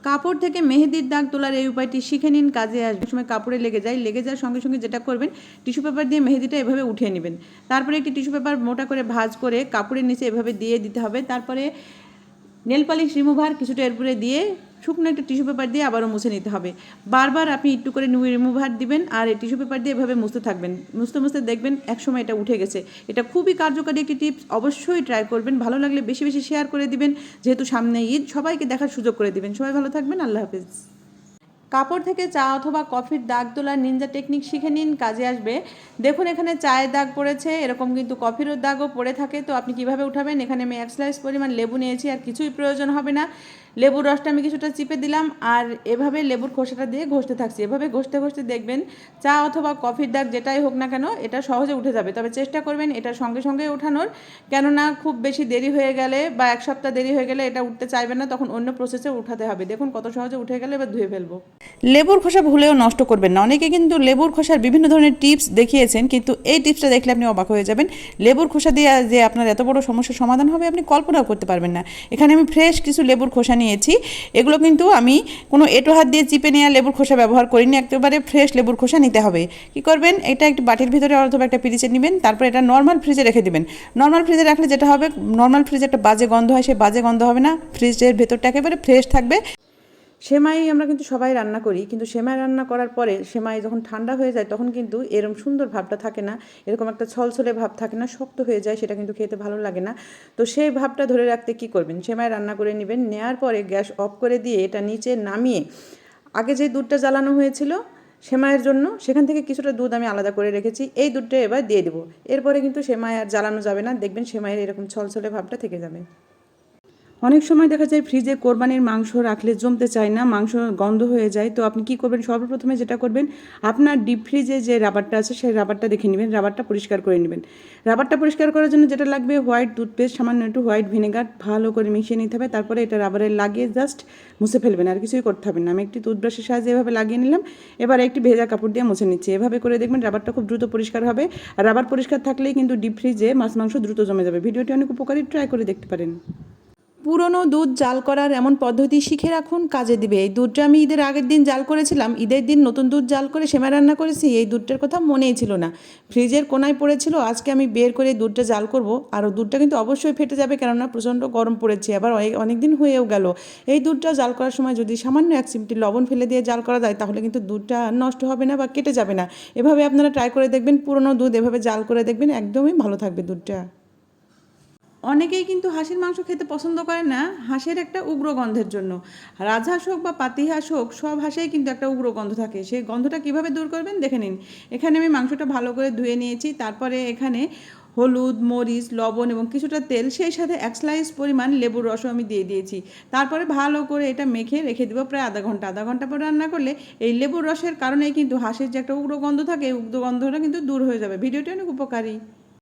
কাপড় থেকে মেহেদির দাগ তোলার এই উপায়টি শিখে নিন, কাজে আসবে। সময় কাপড়ে লেগে যাওয়ার সঙ্গে সঙ্গে যেটা করবেন, টিস্যু পেপার দিয়ে মেহেদিটা এভাবে উঠিয়ে নেবেন। তারপরে একটি টিস্যু পেপার মোটা করে ভাঁজ করে কাপড়ের নিচে এভাবে দিয়ে দিতে হবে। তারপরে নেল পলিশ রিমুভার কিছুটা এরপরে দিয়ে শুকনো একটা টিস্যু পেপার দিয়ে আবারও মুছে নিতে হবে। বারবার আপনি একটু করে রিমুভার দিবেন আর এই টিস্যু পেপার দিয়ে এভাবে মুছতে থাকবেন। মুছতে মুছতে দেখবেন একসময় এটা উঠে গেছে। এটা খুবই কার্যকারী একটি টিপস, অবশ্যই ট্রাই করবেন। ভালো লাগলে বেশি বেশি শেয়ার করে দিবেন, যেহেতু সামনে ঈদ, সবাইকে দেখার সুযোগ করে দিবেন। সবাই ভালো থাকবেন, আল্লাহ হাফেজ। কাপড় থেকে চা অথবা কফির দাগ তোলার নিনজা টেকনিক শিখে নিন, কাজে আসবে। দেখুন এখানে চায়ের দাগ পড়েছে, এরকম কিন্তু কফিরও দাগও পড়ে থাকে। তো আপনি কিভাবে উঠাবেন, এখানে আমি 1 স্লাইস পরিমাণ লেবু নিয়েছি, আর কিছুই প্রয়োজন হবে না। লেবুর রসটা আমি কিছুটা চিপে দিলাম আর এভাবে লেবুর খোসাটা দিয়ে ঘষতে থাকছি। এভাবে ঘষতে ঘষতে দেখবেন চা অথবা কফির দাগ যেটাই হোক না কেন এটা সহজে উঠে যাবে। তবে চেষ্টা করবেন এটা সঙ্গে সঙ্গে ওঠানোর, কেননা খুব বেশি দেরি হয়ে গেলে বা 1 সপ্তাহ দেরি হয়ে গেলে এটা উঠতে চাইবে না, তখন অন্য প্রসেসে উঠাতে হবে। দেখুন কত সহজে উঠে গেলে, এবার ধুয়ে ফেলবো। লেবুর খোসা ভুলেও নষ্ট করবেন না। অনেকে কিন্তু লেবুর খোসার বিভিন্ন ধরনের টিপস দেখিয়েছেন, কিন্তু এই টিপসটা দেখলে আপনি অবাক হয়ে যাবেন। লেবুর খোসা দিয়ে যে আপনার এত বড় সমস্যার সমাধান হবে আপনি কল্পনাও করতে পারবেন না। এখানে আমি ফ্রেশ কিছু লেবুর খোসা নিয়েছি। এগুলো কিন্তু আমি কোনো এঁটো হাত দিয়ে চিপে নেওয়া লেবুর খোসা ব্যবহার করিনি, একেবারে ফ্রেশ লেবুর খোসা নিতে হবে। কি করবেন, এটা একটি বাটির ভিতরে অথবা একটা পিরিচে নেবেন, তারপর এটা নর্মাল ফ্রিজে রেখে দেবেন। নর্মাল ফ্রিজে রাখলে যেটা হবে, নর্মাল ফ্রিজে একটা বাজে গন্ধ হয়, সেই বাজে গন্ধ হবে না, ফ্রিজের ভেতরটা একেবারে ফ্রেশ থাকবে। সেমাই আমরা কিন্তু সবাই রান্না করি, কিন্তু সেমাই রান্না করার পরে সেমাই যখন ঠান্ডা হয়ে যায় তখন কিন্তু এরকম সুন্দর ভাবটা থাকে না, এরকম একটা ছলছলে ভাব থাকে না, শক্ত হয়ে যায়, সেটা কিন্তু খেতে ভালো লাগে না। তো সেই ভাবটা ধরে রাখতে কি করবেন, সেমাই রান্না করে নেবেন। নেওয়ার পরে গ্যাস অফ করে দিয়ে এটা নিচে নামিয়ে আগে যে দুধটা জ্বালানো হয়েছিল সেমাইয়ের জন্য, সেখান থেকে কিছুটা দুধ আমি আলাদা করে রেখেছি, এই দুধটা এবার দিয়ে দেবো। এরপরে কিন্তু সেমাই আর জ্বালানো যাবে না, দেখবেন সেমাইয়ের এরকম ছলছলে ভাবটা থেকে যাবে। অনেক সময় দেখা যায় ফ্রিজে কোরবানির মাংস রাখলে জমতে চায় না, মাংস গন্ধ হয়ে যায়। তো আপনি কি করবেন, সর্বপ্রথমে যেটা করবেন, আপনার ডিপ ফ্রিজে যে রাবারটা আছে সেই রাবারটা দেখে নেবেন, রাবারটা পরিষ্কার করে নেবেন। রাবারটা পরিষ্কার করার জন্য যেটা লাগবে, হোয়াইট টুথপেস্ট, সামান্য একটু হোয়াইট ভিনেগার, ভালো করে মিশিয়ে নিতে হবে। তারপরে এটা রাবারে লাগিয়ে জাস্ট মুছে ফেলবেন, আর কিছুই করতে হবে না। আমি একটি টুথব্রাশের সাহায্যে এভাবে লাগিয়ে নিলাম, এবার একটি ভেজা কাপড় দিয়ে মুছে নিচ্ছি। এভাবে করে দেখবেন রাবারটা খুব দ্রুত পরিষ্কার হবে। আর রাবার পরিষ্কার থাকলেই কিন্তু ডিপ ফ্রিজে মাংস দ্রুত জমে যাবে। ভিডিওটি অনেক উপকারী, ট্রাই করে দেখতে পারেন। পুরনো দুধ জাল করার এমন পদ্ধতি শিখে রাখুন, কাজে দিবে। এই দুধটা আমি ঈদের আগের দিন জাল করেছিলাম, ঈদের দিন নতুন দুধ জাল করে সেমাই রান্না করেছি, এই দুধটার কথা মনেই ছিল না, ফ্রিজের কোনায় পড়েছিল। আজকে আমি বের করে দুধটা জাল করব, আর দুধটা কিন্তু অবশ্যই ফেটে যাবে, কেননা প্রচণ্ড গরম পড়েছে, আবার অনেক দিন হয়েও গেল। এই দুধটা জাল করার সময় যদি সামান্য 1 চিমটি লবণ ফেলে দিয়ে জাল করা যায়, তাহলে কিন্তু দুধটা নষ্ট হবে না বা কেটে যাবে না। এভাবে আপনারা ট্রাই করে দেখবেন, পুরনো দুধ এভাবে জাল করে দেখবেন, একদমই ভালো থাকবে দুধটা। অনেকেই কিন্তু হাঁসের মাংস খেতে পছন্দ করে না, হাঁসের একটা উগ্র গন্ধের জন্য। রাজহাঁস হোক বা পাতিহাঁস হোক, সব হাঁসেই কিন্তু একটা উগ্র গন্ধ থাকে। সেই গন্ধটা কিভাবে দূর করবেন দেখে নিন। এখানে আমি মাংসটা ভালো করে ধুয়ে নিয়েছি, তারপরে এখানে হলুদ, মরিচ, লবণ এবং কিছুটা তেল, সেই সাথে 1 স্লাইস পরিমাণ লেবুর রসও আমি দিয়ে দিয়েছি। তারপরে ভালো করে এটা মেখে রেখে দেবো প্রায় আধা ঘন্টা পর রান্না করলে এই লেবুর রসের কারণেই কিন্তু হাঁসের যে একটা উগ্র গন্ধ থাকে, এই উগ্র গন্ধটা কিন্তু দূর হয়ে যাবে। ভিডিওটি অনেক উপকারী।